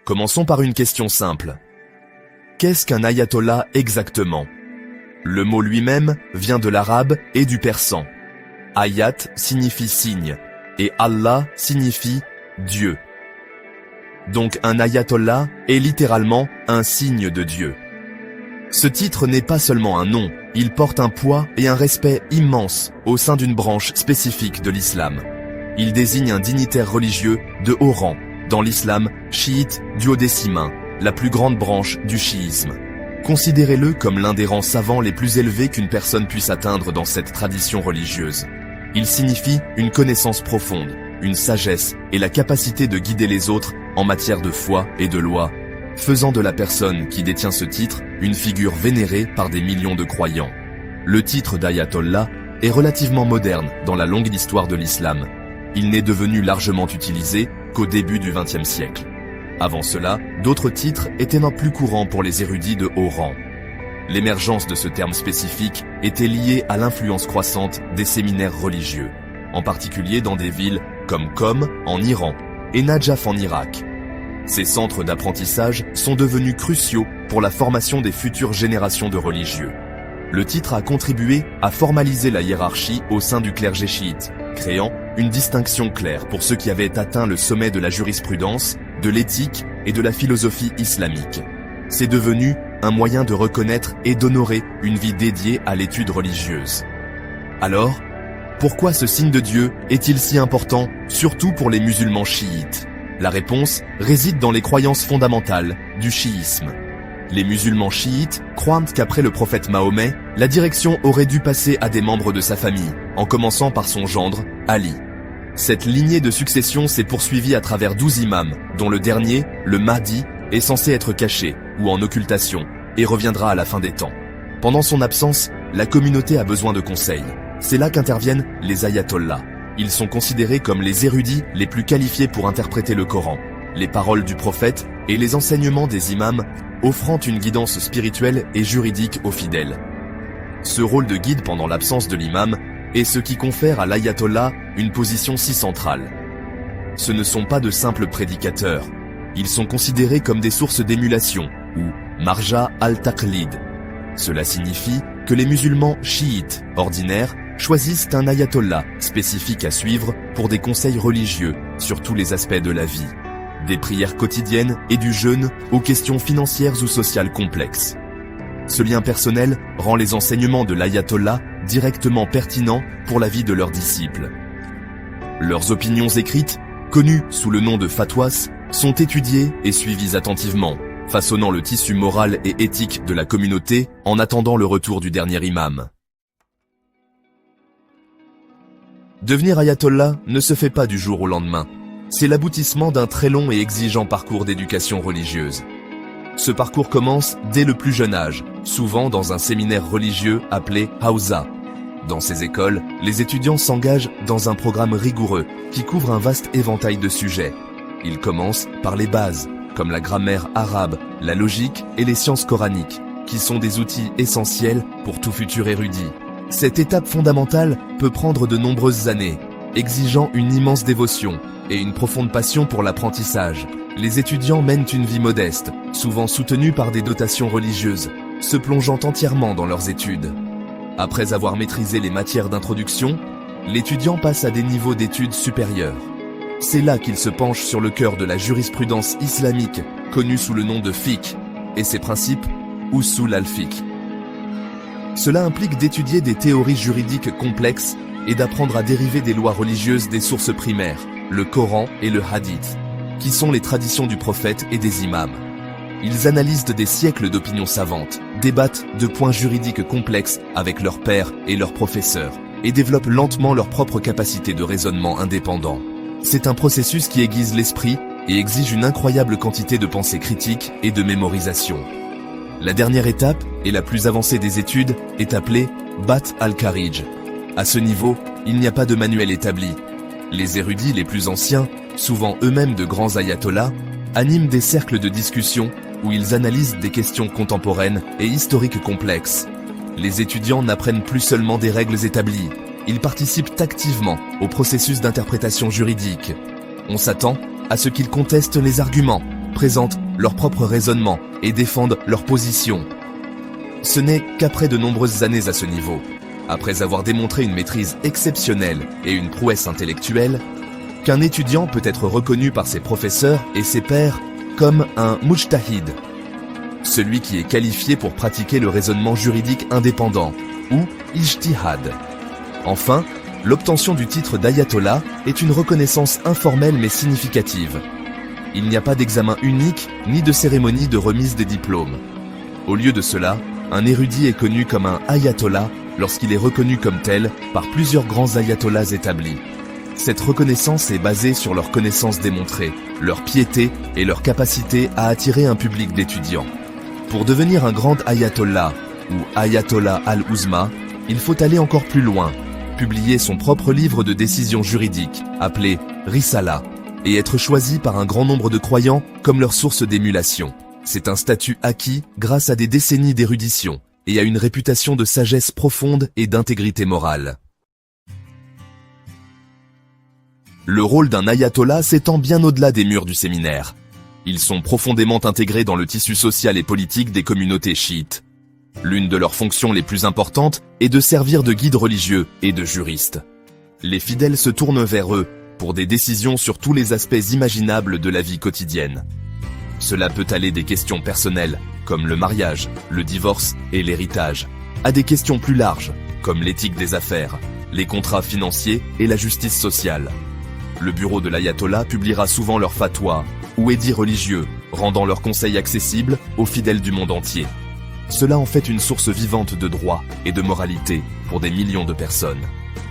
Commençons par une question simple. Qu'est-ce qu'un ayatollah exactement? Le mot lui-même vient de l'arabe et du persan. Ayat signifie signe et Allah signifie Dieu. Donc un ayatollah est littéralement un signe de Dieu. Ce titre n'est pas seulement un nom, il porte un poids et un respect immense au sein d'une branche spécifique de l'islam. Il désigne un dignitaire religieux de haut rang dans l'islam chiite duodécimain, la plus grande branche du chiisme. Considérez-le comme l'un des rangs savants les plus élevés qu'une personne puisse atteindre dans cette tradition religieuse. Il signifie une connaissance profonde, une sagesse et la capacité de guider les autres en matière de foi et de loi, faisant de la personne qui détient ce titre une figure vénérée par des millions de croyants. Le titre d'ayatollah est relativement moderne dans la longue histoire de l'islam. Il n'est devenu largement utilisé qu'au début du XXe siècle. Avant cela, d'autres titres étaient non plus courants pour les érudits de haut rang. L'émergence de ce terme spécifique était liée à l'influence croissante des séminaires religieux, en particulier dans des villes comme Qom en Iran et Najaf en Irak. Ces centres d'apprentissage sont devenus cruciaux pour la formation des futures générations de religieux. Le titre a contribué à formaliser la hiérarchie au sein du clergé chiite, créant une distinction claire pour ceux qui avaient atteint le sommet de la jurisprudence, de l'éthique et de la philosophie islamique. C'est devenu un moyen de reconnaître et d'honorer une vie dédiée à l'étude religieuse. Alors, pourquoi ce signe de Dieu est-il si important, surtout pour les musulmans chiites? La réponse réside dans les croyances fondamentales du chiisme. Les musulmans chiites croient qu'après le prophète Mahomet, la direction aurait dû passer à des membres de sa famille, en commençant par son gendre, Ali. Cette lignée de succession s'est poursuivie à travers 12 imams, dont le dernier, le Mahdi, est censé être caché ou en occultation, et reviendra à la fin des temps. Pendant son absence, la communauté a besoin de conseils. C'est là qu'interviennent les ayatollahs. Ils sont considérés comme les érudits les plus qualifiés pour interpréter le Coran, les paroles du prophète et les enseignements des imams, offrant une guidance spirituelle et juridique aux fidèles. Ce rôle de guide pendant l'absence de l'imam est ce qui confère à l'ayatollah une position si centrale. Ce ne sont pas de simples prédicateurs. Ils sont considérés comme des sources d'émulation, ou marja al-taqlid. Cela signifie que les musulmans chiites ordinaires choisissent un ayatollah spécifique à suivre pour des conseils religieux sur tous les aspects de la vie, des prières quotidiennes et du jeûne aux questions financières ou sociales complexes. Ce lien personnel rend les enseignements de l'ayatollah directement pertinents pour la vie de leurs disciples. Leurs opinions écrites, connues sous le nom de fatwas, sont étudiées et suivies attentivement, façonnant le tissu moral et éthique de la communauté en attendant le retour du dernier imam. Devenir ayatollah ne se fait pas du jour au lendemain. C'est l'aboutissement d'un très long et exigeant parcours d'éducation religieuse. Ce parcours commence dès le plus jeune âge, souvent dans un séminaire religieux appelé Hawza. Dans ces écoles, les étudiants s'engagent dans un programme rigoureux qui couvre un vaste éventail de sujets. Ils commencent par les bases, comme la grammaire arabe, la logique et les sciences coraniques, qui sont des outils essentiels pour tout futur érudit. Cette étape fondamentale peut prendre de nombreuses années, exigeant une immense dévotion et une profonde passion pour l'apprentissage. Les étudiants mènent une vie modeste, souvent soutenue par des dotations religieuses, se plongeant entièrement dans leurs études. Après avoir maîtrisé les matières d'introduction, l'étudiant passe à des niveaux d'études supérieurs. C'est là qu'il se penche sur le cœur de la jurisprudence islamique, connue sous le nom de fiqh, et ses principes, usul al-fiqh. Cela implique d'étudier des théories juridiques complexes et d'apprendre à dériver des lois religieuses des sources primaires, le Coran et le Hadith, qui sont les traditions du prophète et des imams. Ils analysent des siècles d'opinions savantes, débattent de points juridiques complexes avec leurs pairs et leurs professeurs, et développent lentement leur propre capacité de raisonnement indépendant. C'est un processus qui aiguise l'esprit et exige une incroyable quantité de pensée critique et de mémorisation. La dernière étape, et la plus avancée des études, est appelée Bat al-Kharij. À ce niveau, il n'y a pas de manuel établi. Les érudits les plus anciens, souvent eux-mêmes de grands ayatollahs, animent des cercles de discussion où ils analysent des questions contemporaines et historiques complexes. Les étudiants n'apprennent plus seulement des règles établies, ils participent activement au processus d'interprétation juridique. On s'attend à ce qu'ils contestent les arguments, présentent leur propre raisonnement et défendent leur position. Ce n'est qu'après de nombreuses années à ce niveau, après avoir démontré une maîtrise exceptionnelle et une prouesse intellectuelle, qu'un étudiant peut être reconnu par ses professeurs et ses pairs comme un mujtahid, celui qui est qualifié pour pratiquer le raisonnement juridique indépendant, ou ijtihad. Enfin, l'obtention du titre d'ayatollah est une reconnaissance informelle mais significative. Il n'y a pas d'examen unique ni de cérémonie de remise des diplômes. Au lieu de cela, un érudit est connu comme un ayatollah lorsqu'il est reconnu comme tel par plusieurs grands ayatollahs établis. Cette reconnaissance est basée sur leur connaissance démontrée, leur piété et leur capacité à attirer un public d'étudiants. Pour devenir un grand ayatollah ou ayatollah al-uzma, il faut aller encore plus loin, publier son propre livre de décision juridique, appelé Risala, et être choisi par un grand nombre de croyants comme leur source d'émulation. C'est un statut acquis grâce à des décennies d'érudition et à une réputation de sagesse profonde et d'intégrité morale. Le rôle d'un ayatollah s'étend bien au-delà des murs du séminaire. Ils sont profondément intégrés dans le tissu social et politique des communautés chiites. L'une de leurs fonctions les plus importantes est de servir de guide religieux et de juriste. Les fidèles se tournent vers eux pour des décisions sur tous les aspects imaginables de la vie quotidienne. Cela peut aller des questions personnelles, comme le mariage, le divorce et l'héritage, à des questions plus larges, comme l'éthique des affaires, les contrats financiers et la justice sociale. Le bureau de l'ayatollah publiera souvent leurs fatwas ou édits religieux, rendant leurs conseils accessibles aux fidèles du monde entier. Cela en fait une source vivante de droit et de moralité pour des millions de personnes.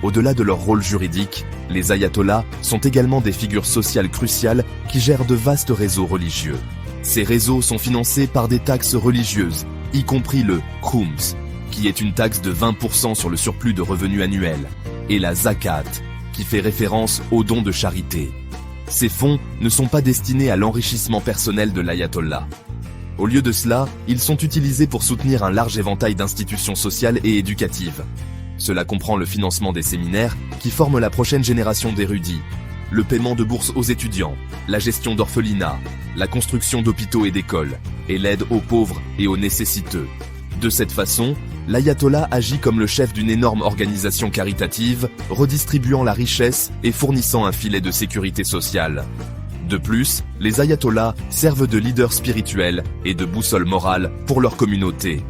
Au-delà de leur rôle juridique, les ayatollahs sont également des figures sociales cruciales qui gèrent de vastes réseaux religieux. Ces réseaux sont financés par des taxes religieuses, y compris le khums, qui est une taxe de 20% sur le surplus de revenus annuels, et la zakat, qui fait référence aux dons de charité. Ces fonds ne sont pas destinés à l'enrichissement personnel de l'ayatollah. Au lieu de cela, ils sont utilisés pour soutenir un large éventail d'institutions sociales et éducatives. Cela comprend le financement des séminaires qui forment la prochaine génération d'érudits, le paiement de bourses aux étudiants, la gestion d'orphelinats, la construction d'hôpitaux et d'écoles, et l'aide aux pauvres et aux nécessiteux. De cette façon, l'ayatollah agit comme le chef d'une énorme organisation caritative, redistribuant la richesse et fournissant un filet de sécurité sociale. De plus, les ayatollahs servent de leaders spirituels et de boussole morale pour leur communauté.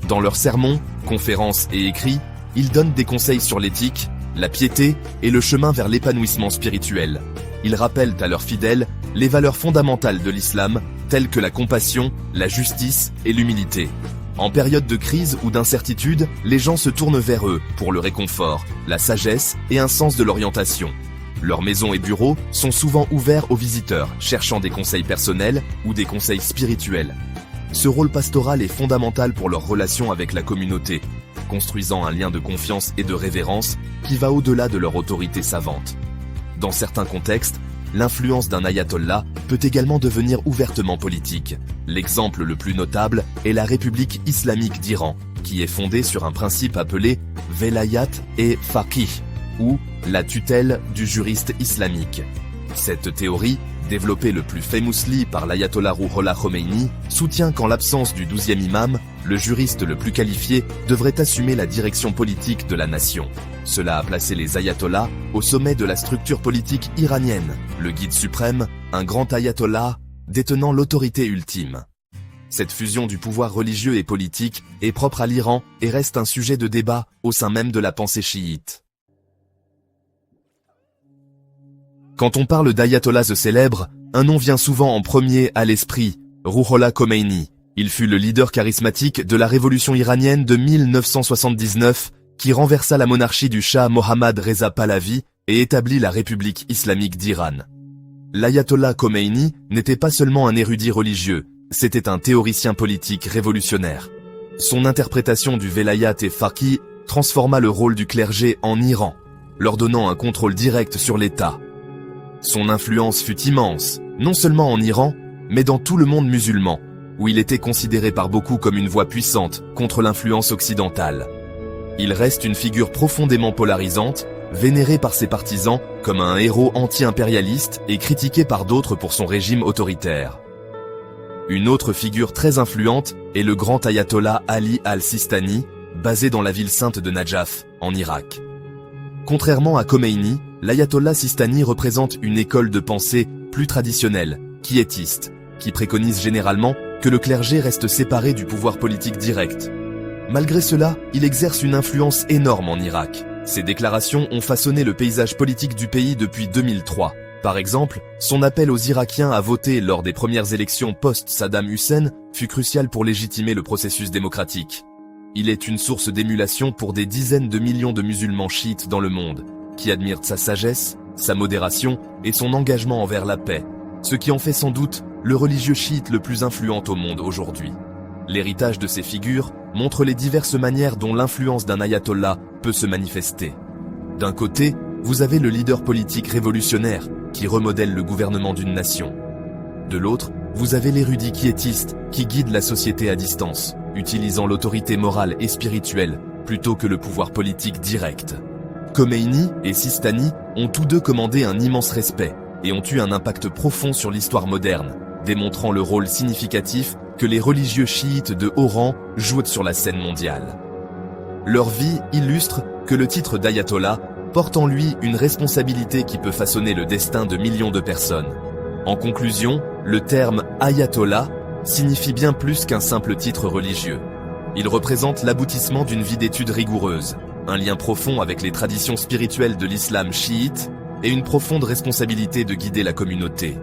Dans leurs sermons, conférences et écrits, ils donnent des conseils sur l'éthique, la piété et le chemin vers l'épanouissement spirituel. Ils rappellent à leurs fidèles les valeurs fondamentales de l'islam, telles que la compassion, la justice et l'humilité. En période de crise ou d'incertitude, les gens se tournent vers eux pour le réconfort, la sagesse et un sens de l'orientation. Leurs maisons et bureaux sont souvent ouverts aux visiteurs cherchant des conseils personnels ou des conseils spirituels. Ce rôle pastoral est fondamental pour leur relation avec la communauté, construisant un lien de confiance et de révérence qui va au-delà de leur autorité savante. Dans certains contextes, l'influence d'un ayatollah peut également devenir ouvertement politique. L'exemple le plus notable est la République islamique d'Iran, qui est fondée sur un principe appelé velayat et faqih, ou la tutelle du juriste islamique. Cette théorie, développée le plus famously par l'ayatollah Ruhollah Khomeini, soutient qu'en l'absence du 12e imam, le juriste le plus qualifié devrait assumer la direction politique de la nation. Cela a placé les ayatollahs au sommet de la structure politique iranienne, le guide suprême, un grand ayatollah, détenant l'autorité ultime. Cette fusion du pouvoir religieux et politique est propre à l'Iran et reste un sujet de débat au sein même de la pensée chiite. Quand on parle d'ayatollahs célèbres, un nom vient souvent en premier à l'esprit, Ruhollah Khomeini. Il fut le leader charismatique de la révolution iranienne de 1979 qui renversa la monarchie du Shah Mohammad Reza Pahlavi et établit la République islamique d'Iran. L'ayatollah Khomeini n'était pas seulement un érudit religieux, c'était un théoricien politique révolutionnaire. Son interprétation du velayat et faqih transforma le rôle du clergé en Iran, leur donnant un contrôle direct sur l'État. Son influence fut immense, non seulement en Iran, mais dans tout le monde musulman, où il était considéré par beaucoup comme une voix puissante contre l'influence occidentale. Il reste une figure profondément polarisante, vénéré par ses partisans comme un héros anti-impérialiste et critiqué par d'autres pour son régime autoritaire. Une autre figure très influente est le grand ayatollah Ali al-Sistani, basé dans la ville sainte de Najaf, en Irak. Contrairement à Khomeini, l'ayatollah Sistani représente une école de pensée plus traditionnelle, quiétiste, qui préconise généralement que le clergé reste séparé du pouvoir politique direct. Malgré cela, il exerce une influence énorme en Irak. Ses déclarations ont façonné le paysage politique du pays depuis 2003. Par exemple, son appel aux Irakiens à voter lors des premières élections post-Saddam Hussein fut crucial pour légitimer le processus démocratique. Il est une source d'émulation pour des dizaines de millions de musulmans chiites dans le monde, qui admirent sa sagesse, sa modération et son engagement envers la paix, ce qui en fait sans doute le religieux chiite le plus influent au monde aujourd'hui. L'héritage de ces figures montre les diverses manières dont l'influence d'un ayatollah peut se manifester. D'un côté, vous avez le leader politique révolutionnaire qui remodèle le gouvernement d'une nation. De l'autre, vous avez l'érudit quiétiste qui guide la société à distance, utilisant l'autorité morale et spirituelle plutôt que le pouvoir politique direct. Khomeini et Sistani ont tous deux commandé un immense respect et ont eu un impact profond sur l'histoire moderne, démontrant le rôle significatif que les religieux chiites de haut rang jouent sur la scène mondiale. Leur vie illustre que le titre d'ayatollah porte en lui une responsabilité qui peut façonner le destin de millions de personnes. En conclusion, le terme ayatollah signifie bien plus qu'un simple titre religieux. Il représente l'aboutissement d'une vie d'études rigoureuse, un lien profond avec les traditions spirituelles de l'islam chiite et une profonde responsabilité de guider la communauté.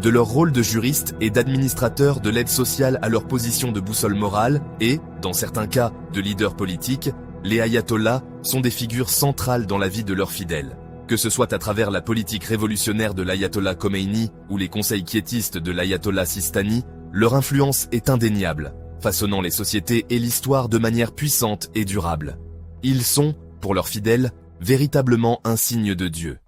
De leur rôle de juriste et d'administrateur de l'aide sociale à leur position de boussole morale et, dans certains cas, de leader politique, les ayatollahs sont des figures centrales dans la vie de leurs fidèles. Que ce soit à travers la politique révolutionnaire de l'ayatollah Khomeini ou les conseils quiétistes de l'ayatollah Sistani, leur influence est indéniable, façonnant les sociétés et l'histoire de manière puissante et durable. Ils sont, pour leurs fidèles, véritablement un signe de Dieu.